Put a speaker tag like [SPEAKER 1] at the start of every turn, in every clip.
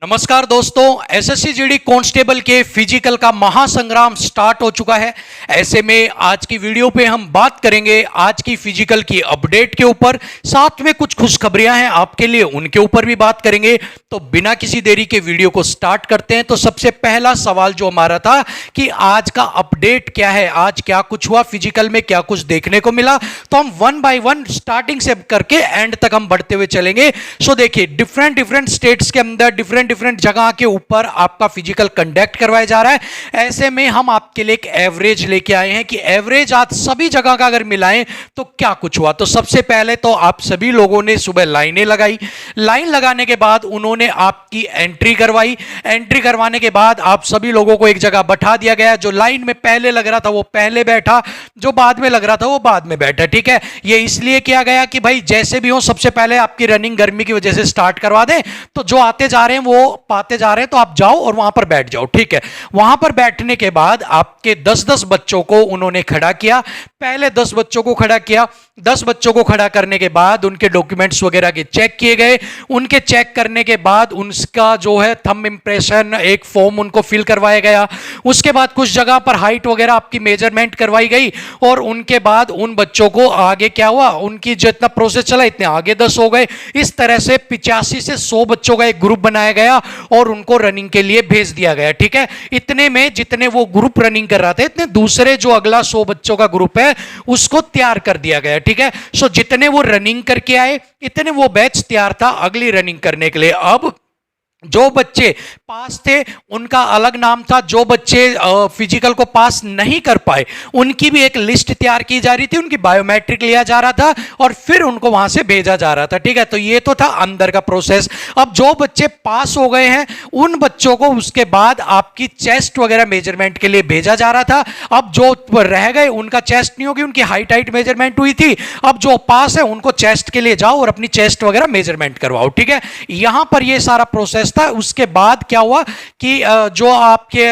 [SPEAKER 1] नमस्कार दोस्तों, SSC GD constable के फिजिकल का महासंग्राम स्टार्ट हो चुका है। ऐसे में आज की वीडियो पे हम बात करेंगे आज की फिजिकल की अपडेट के ऊपर, साथ में कुछ खुशखबरियां हैं आपके लिए, उनके ऊपर भी बात करेंगे। तो बिना किसी देरी के वीडियो को स्टार्ट करते हैं। तो सबसे पहला सवाल जो हमारा था कि आज का अपडेट क्या है, आज क्या कुछ हुआ फिजिकल में, क्या कुछ देखने को मिला, तो हम वन बाय वन स्टार्टिंग से करके एंड तक हम बढ़ते हुए चलेंगे। सो देखिए, डिफरेंट स्टेट्स के अंदर डिफरेंट जगह के ऊपर आपका फिजिकल कंडक्ट करवाया जा रहा है। ऐसे में हम आपके लिए एक एवरेज लेके आए हैं कि एवरेज आज सभी जगह का अगर मिलाएं तो क्या कुछ हुआ। तो सबसे पहले तो आप सभी लोगों ने सुबह लाइनें लगाई, लाइन लगाने के बाद उन्होंने आपकी एंट्री करवाई, एंट्री करवाने के बाद आप सभी लोगों को एक जगह बैठा दिया गया। जो लाइन में पहले लग रहा था वो पहले बैठा, जो बाद में लग रहा था वो बाद में बैठा। ठीक है, ये इसलिए किया गया कि भाई जैसे भी हो सबसे पहले आपकी रनिंग गर्मी की वजह से स्टार्ट करवा दें। तो जो आते जा रहे हैं वो पाते जा रहे हैं, तो आप जाओ और वहां पर बैठ जाओ। ठीक है, वहां पर बैठने के बाद आपके 10-10 बच्चों को उन्होंने खड़ा किया। पहले 10 बच्चों को खड़ा किया। 10 बच्चों को खड़ा करने के बाद उनके डॉक्यूमेंट्स वगैरह के चेक किए गए। उनके चेक करने के बाद उनका जो है थंब इंप्रेशन एक फॉर्म उनको फिल करवाया गया। उसके बाद कुछ जगह पर हाइट वगैरह आपकी मेजरमेंट करवाई गई और उनके बाद उन बच्चों को आगे क्या हुआ, उनकी जितना प्रोसेस चला इतने आगे 10 हो गए। इस तरह से 85 से 100 बच्चों का एक ग्रुप बनाया गया और उनको रनिंग के लिए भेज दिया गया। ठीक है, इतने में जितने वो ग्रुप रनिंग कर रहा था, इतने दूसरे जो अगला 100 बच्चों का ग्रुप है उसको तैयार कर दिया गया। ठीक है, सो जितने वो रनिंग करके आए इतने वो बैच तैयार था अगली रनिंग करने के लिए। अब जो बच्चे पास थे उनका अलग नाम था, जो बच्चे फिजिकल को पास नहीं कर पाए उनकी भी एक लिस्ट तैयार की जा रही थी, उनकी बायोमेट्रिक लिया जा रहा था और फिर उनको वहां से भेजा जा रहा था। ठीक है, तो ये तो था अंदर का प्रोसेस। अब जो बच्चे पास हो गए हैं उन बच्चों को उसके बाद आपकी चेस्ट वगैरह मेजरमेंट के लिए भेजा जा रहा था। अब जो रह गए उनका चेस्ट नहीं होगी, उनकी हाइट मेजरमेंट हुई थी। अब जो पास है उनको चेस्ट के लिए जाओ और अपनी चेस्ट वगैरह मेजरमेंट करवाओ। ठीक है, यहां पर ये सारा प्रोसेस था। उसके बाद क्या हुआ कि जो आपके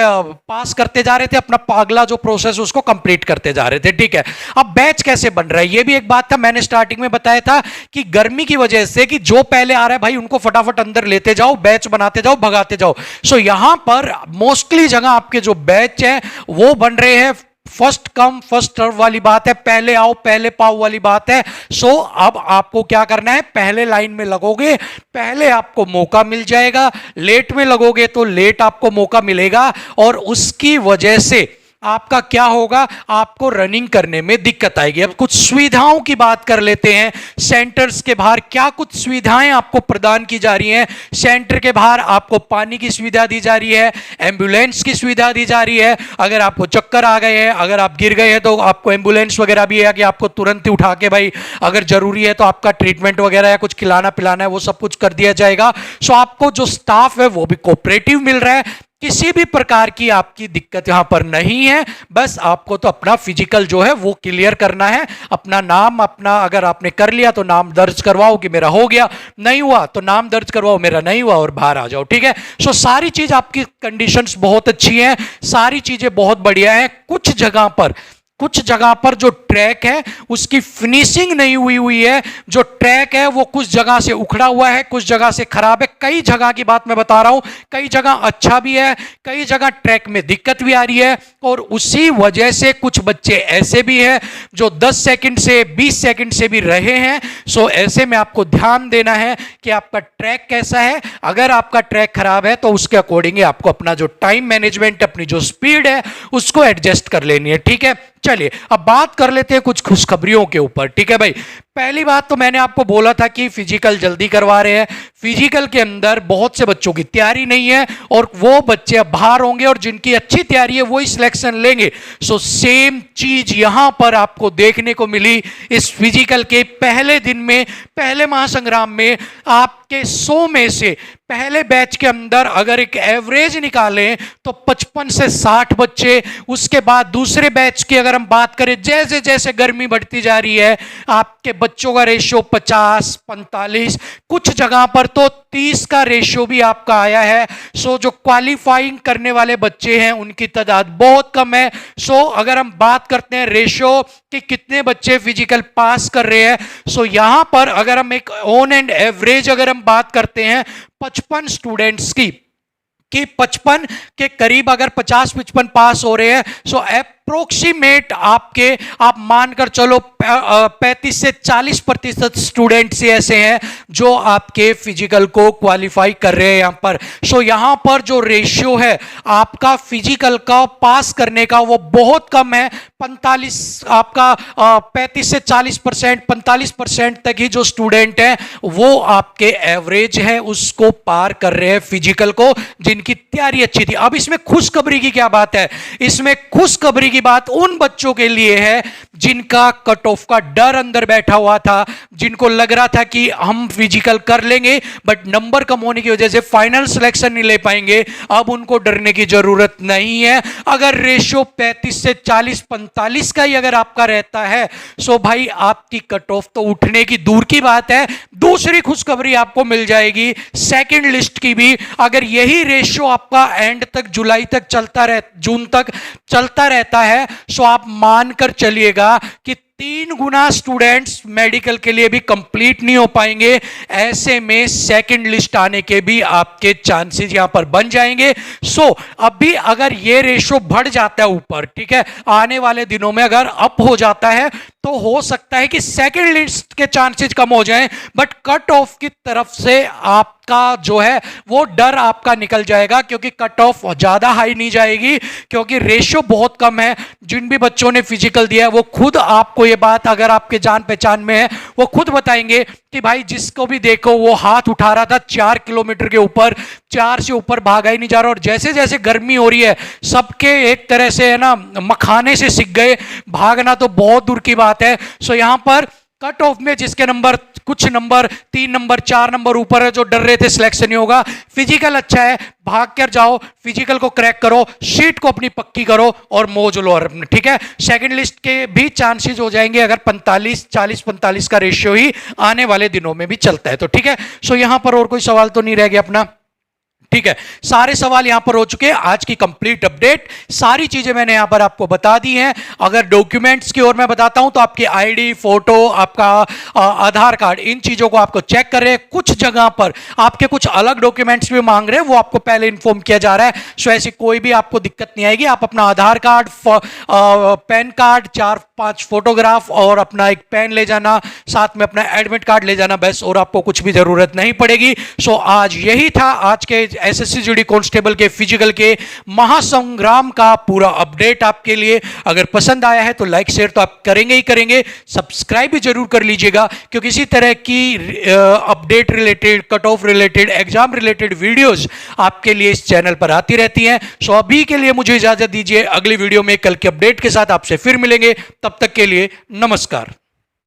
[SPEAKER 1] पास करते जा रहे थे अपना अगला जो प्रोसेस उसको कंप्लीट करते जा रहे थे। ठीक है, अब बैच कैसे बन रहा है ये भी एक बात था। मैंने स्टार्टिंग में बताया था कि गर्मी की वजह से कि जो पहले आ रहा है भाई उनको फटाफट अंदर लेते जाओ, बैच बनाते जाओ, भगाते जाओ। सो यहां पर मोस्टली जगह आपके जो बैच है वो बन रहे हैं फर्स्ट कम फर्स्ट सर्व वाली बात है, पहले आओ पहले पाओ वाली बात है। सो अब आपको क्या करना है, पहले लाइन में लगोगे पहले आपको मौका मिल जाएगा, लेट में लगोगे तो लेट आपको मौका मिलेगा और उसकी वजह से आपका क्या होगा, आपको रनिंग करने में दिक्कत आएगी। अब कुछ सुविधाओं की बात कर लेते हैं। सेंटर्स के बाहर क्या कुछ सुविधाएं आपको प्रदान की जा रही हैं। सेंटर के बाहर आपको पानी की सुविधा दी जा रही है, एम्बुलेंस की सुविधा दी जा रही है। अगर आपको चक्कर आ गए हैं, अगर आप गिर गए हैं तो आपको एम्बुलेंस वगैरह भी है कि आपको तुरंत ही उठा के भाई अगर जरूरी है तो आपका ट्रीटमेंट वगैरह या कुछ खिलाना पिलाना है वो सब कुछ कर दिया जाएगा। सो आपको जो स्टाफ है वो भी कोऑपरेटिव मिल रहा है, किसी भी प्रकार की आपकी दिक्कत यहां पर नहीं है। बस आपको तो अपना फिजिकल जो है वो क्लियर करना है। अपना नाम अपना अगर आपने कर लिया तो नाम दर्ज करवाओ कि मेरा हो गया, नहीं हुआ तो नाम दर्ज करवाओ मेरा नहीं हुआ और बाहर आ जाओ। ठीक है, सो सारी चीज आपकी कंडीशंस बहुत अच्छी हैं, सारी चीजें बहुत बढ़िया हैं। कुछ जगह पर जो ट्रैक है उसकी फिनिशिंग नहीं हुई है। जो ट्रैक है वो कुछ जगह से उखड़ा हुआ है, कुछ जगह से खराब है। कई जगह की बात मैं बता रहा हूं, कई जगह अच्छा भी है, कई जगह ट्रैक में दिक्कत भी आ रही है। और उसी वजह से कुछ बच्चे ऐसे भी हैं जो 10 सेकंड से 20 सेकंड से भी रहे हैं। सो ऐसे में आपको ध्यान देना है कि आपका ट्रैक कैसा है। अगर आपका ट्रैक खराब है तो उसके अकॉर्डिंग आपको अपना जो टाइम मैनेजमेंट, अपनी जो स्पीड है उसको एडजस्ट कर लेनी है। ठीक है, चलिए अब बात कर लेते हैं कुछ खुशखबरियों के ऊपर। ठीक है भाई, पहली बात तो मैंने आपको बोला था कि फिजिकल जल्दी करवा रहे हैं। फिजिकल के अंदर बहुत से बच्चों की तैयारी नहीं है और वो बच्चे अब बाहर होंगे और जिनकी अच्छी तैयारी है वही सिलेक्शन लेंगे। सो सेम चीज यहां पर आपको देखने को मिली इस फिजिकल के पहले दिन में, पहले महासंग्राम में। आपके 100 में से पहले बैच के अंदर अगर एक एवरेज निकालें तो 55 से 60 बच्चे। उसके बाद दूसरे बैच की अगर हम बात करें, जैसे जैसे गर्मी बढ़ती जा रही है आपके बच्चों का रेशियो 50, 45, कुछ जगह पर तो 30 का रेशियो भी आपका आया है। सो जो क्वालिफाइंग करने वाले बच्चे हैं उनकी तादाद बहुत कम है। सो अगर हम बात करते हैं रेशियो कि कितने बच्चे फिजिकल पास कर रहे हैं, सो यहां पर अगर हम एक ऑन एंड एवरेज अगर हम बात करते हैं 55 स्टूडेंट्स की कि 55 के करीब अगर 50-55 पास हो रहे हैं, सो अप्रोक्सीमेट आप मानकर चलो 35 से 40% स्टूडेंट्स ऐसे हैं जो आपके फिजिकल को क्वालिफाई कर रहे हैं यहां पर। सो यहां पर जो रेशियो है आपका फिजिकल का पास करने का वो बहुत कम है। 45 आपका 35 से 40%, 45% तक ही जो स्टूडेंट हैं वो आपके एवरेज है उसको पार कर रहे हैं फिजिकल को, जिनकी तैयारी अच्छी थी। अब इसमें खुशखबरी की क्या बात है? इसमें खुशखबरी की बात उन बच्चों के लिए है जिनका कट ऑफ का डर अंदर बैठा हुआ था, जिनको लग रहा था कि हम फिजिकल कर लेंगे बट नंबर कम होने की वजह से फाइनल सिलेक्शन नहीं ले पाएंगे। अब उनको डरने की जरूरत नहीं है। अगर रेशियो 35 से 40, 45 का ही अगर आपका रहता है, सो भाई आपकी कट ऑफ तो उठने की दूर की बात है। दूसरी खुशखबरी आपको मिल जाएगी सेकंड लिस्ट की भी। अगर यही रेशियो आपका एंड तक, जुलाई तक जून तक चलता रहता है, सो आप मानकर चलिएगा कि 3 गुना स्टूडेंट्स मेडिकल के लिए भी कंप्लीट नहीं हो पाएंगे। ऐसे में सेकंड लिस्ट आने के भी आपके चांसेस यहां पर बन जाएंगे। सो अभी अगर ये रेशो बढ़ जाता है ऊपर, ठीक है, आने वाले दिनों में अगर अप हो जाता है तो हो सकता है कि सेकंड लिस्ट के चांसेस कम हो जाएं, बट कट ऑफ की तरफ से आपका जो है वो डर आपका निकल जाएगा, क्योंकि कट ऑफ ज्यादा हाई नहीं जाएगी, क्योंकि रेशियो बहुत कम है। जिन भी बच्चों ने फिजिकल दिया है वो खुद आपको ये बात, अगर आपके जान पहचान में है, वो खुद बताएंगे कि भाई जिसको भी देखो वो हाथ उठा रहा था 4 किलोमीटर के ऊपर, 4 से ऊपर भागा ही नहीं जा रहा। और जैसे जैसे गर्मी हो रही है सबके एक तरह से है ना मखाने से सीख गए, भागना तो बहुत दूर की बात है। सो यहां पर कट ऑफ में जिसके नंबर, कुछ नंबर 3 नंबर 4 नंबर ऊपर है, जो डर रहे थे सिलेक्शन नहीं होगा, फिजिकल अच्छा है, भाग कर जाओ, फिजिकल को क्रैक करो, शीट को अपनी पक्की करो और मौज लो। ठीक है, सेकंड लिस्ट के भी चांसेस हो जाएंगे अगर 40-45 का रेशियो ही आने वाले दिनों में भी चलता है तो। ठीक है, सो यहां पर और कोई सवाल तो नहीं रह गया अपना? ठीक है, सारे सवाल यहां पर हो चुके हैं। आज की कंप्लीट अपडेट, सारी चीजें मैंने यहां पर आपको बता दी हैं। अगर डॉक्यूमेंट्स की ओर मैं बताता हूं तो आपकी आईडी, फोटो, आपका आधार कार्ड, इन चीजों को आपको चेक कर रहे हैं। कुछ जगह पर आपके कुछ अलग डॉक्यूमेंट्स भी मांग रहे हैं, वो आपको पहले इंफॉर्म किया जा रहा है। सो ऐसी कोई भी आपको दिक्कत नहीं आएगी। आप अपना आधार कार्ड, पैन कार्ड, 4-5 फोटोग्राफ और अपना एक पेन ले जाना, साथ में अपना एडमिट कार्ड ले जाना, बस, और आपको कुछ भी जरूरत नहीं पड़ेगी। सो आज यही था आज के एसएससी जीडी कांस्टेबल के फिजिकल के महासंग्राम का पूरा अपडेट आपके लिए। अगर पसंद आया है तो लाइक शेयर तो आप करेंगे ही करेंगे, सब्सक्राइब भी जरूर कर लीजिएगा, क्योंकि इसी तरह की update related, cut off related, exam related videos आपके लिए इस चैनल पर आती रहती हैं। सो अभी के लिए मुझे इजाजत दीजिए, अगली वीडियो में कल के अपडेट के साथ आपसे फिर मिलेंगे। तब तक के लिए नमस्कार।